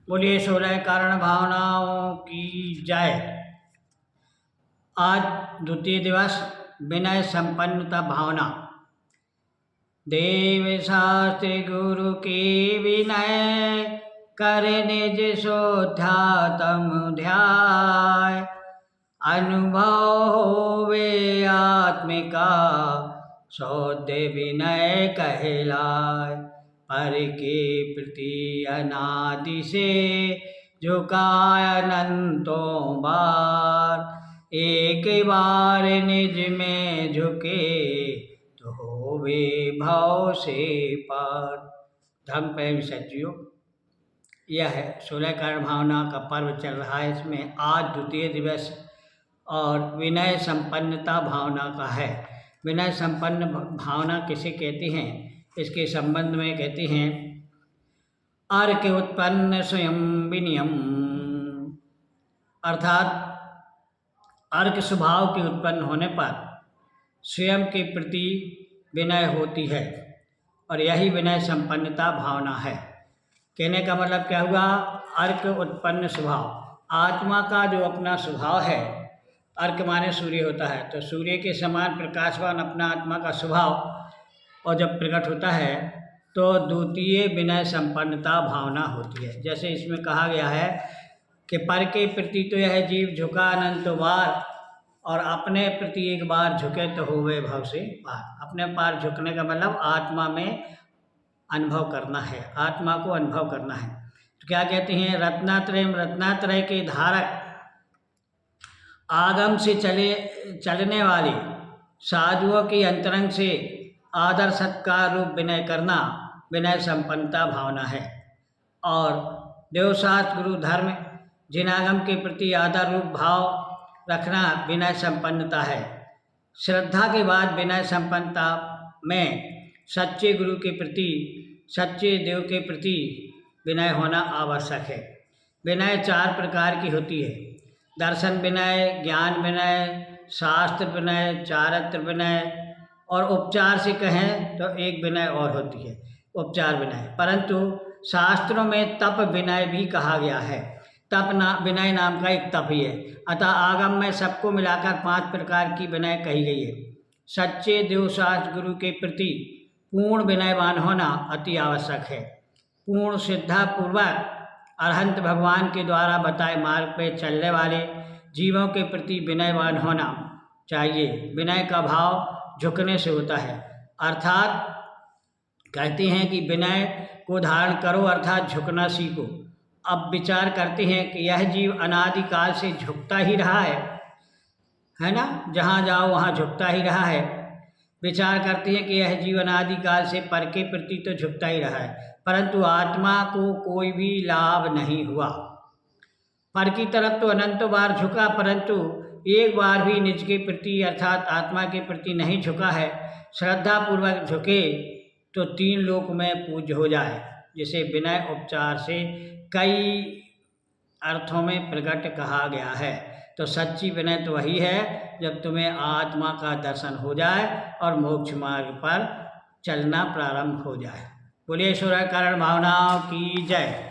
बोलिए 16 कारण भावनाओं की जय। आज द्वितीय दिवस विनय संपन्नता भावना। देव शास्त्र गुरु के विनय कर निज शोध्यातम ध्याय। अनुभव होवे आत्मिका शोध्य विनय कहलाय। पर के प्रति अनादि से झुकाय अनंतों बार। एक बार निज में झुके तो होवे भव से पार। धर्म प्रेम सज्जियों, यह है 16 कारण भावना का पर्व चल रहा है। इसमें आज द्वितीय दिवस और विनय संपन्नता भावना का है। विनय संपन्न भावना किसे कहते हैं, इसके संबंध में कहते हैं अर्क उत्पन्न स्वयं विनियम, अर्थात अर्क स्वभाव के उत्पन्न होने पर स्वयं के प्रति विनय होती है और यही विनय संपन्नता भावना है। कहने का मतलब क्या हुआ, अर्क उत्पन्न स्वभाव, आत्मा का जो अपना स्वभाव है, अर्क माने सूर्य होता है, तो सूर्य के समान प्रकाशवान अपना आत्मा का स्वभाव और जब प्रकट होता है तो द्वितीय विनय संपन्नता भावना होती है। जैसे इसमें कहा गया है कि पर के प्रति तो यह जीव झुका अनंत बार, और अपने प्रति एक बार झुके तो होवे भव से पार। अपने पार झुकने का मतलब आत्मा में अनुभव करना है, आत्मा को अनुभव करना है। तो क्या कहते हैं, रत्नात्रय के धारक आगम से चलने वाले साधुओं की अंतरंग से आदर सत्कार रूप विनय करना विनय संपन्नता भावना है। और देवशास्त्र गुरु धर्म जिनागम के प्रति आदर रूप भाव रखना विनय संपन्नता है। श्रद्धा के बाद विनय संपन्नता में सच्चे गुरु के प्रति, सच्चे देव के प्रति विनय होना आवश्यक है। विनय 4 प्रकार की होती है, दर्शन विनय, ज्ञान विनय, शास्त्र विनय, चारित्र विनय, और उपचार से कहें तो एक विनय और होती है, उपचार विनय। परंतु शास्त्रों में तप विनय भी कहा गया है, विनय नाम का एक तप ही है। अतः आगम में सबको मिलाकर 5 प्रकार की विनय कही गई है। सच्चे देवशास्त्र गुरु के प्रति पूर्ण विनयवान होना अति आवश्यक है। पूर्ण श्रद्धापूर्वक अरहंत भगवान के द्वारा बताए मार्ग पर चलने वाले जीवों के प्रति विनयवान होना चाहिए। विनय का भाव झुकने से होता है, अर्थात कहते हैं कि विनय को धारण करो अर्थात झुकना सीखो। अब विचार करते हैं कि यह जीव अनादिकाल से झुकता ही रहा है ना, जहाँ जाओ वहाँ झुकता ही रहा है। विचार करते हैं कि यह जीव अनादिकाल से पर के प्रति तो झुकता ही रहा है, परंतु आत्मा को कोई भी लाभ नहीं हुआ। पर की तरफ तो अनंत बार झुका, परंतु एक बार भी निज के प्रति अर्थात आत्मा के प्रति नहीं झुका है। श्रद्धापूर्वक झुके तो 3 लोक में पूज्य हो जाए, जिसे विनय उपचार से कई अर्थों में प्रकट कहा गया है। तो सच्ची विनय तो वही है जब तुम्हें आत्मा का दर्शन हो जाए और मोक्ष मार्ग पर चलना प्रारंभ हो जाए। बोलिए 16 कारण भावनाओं की जय।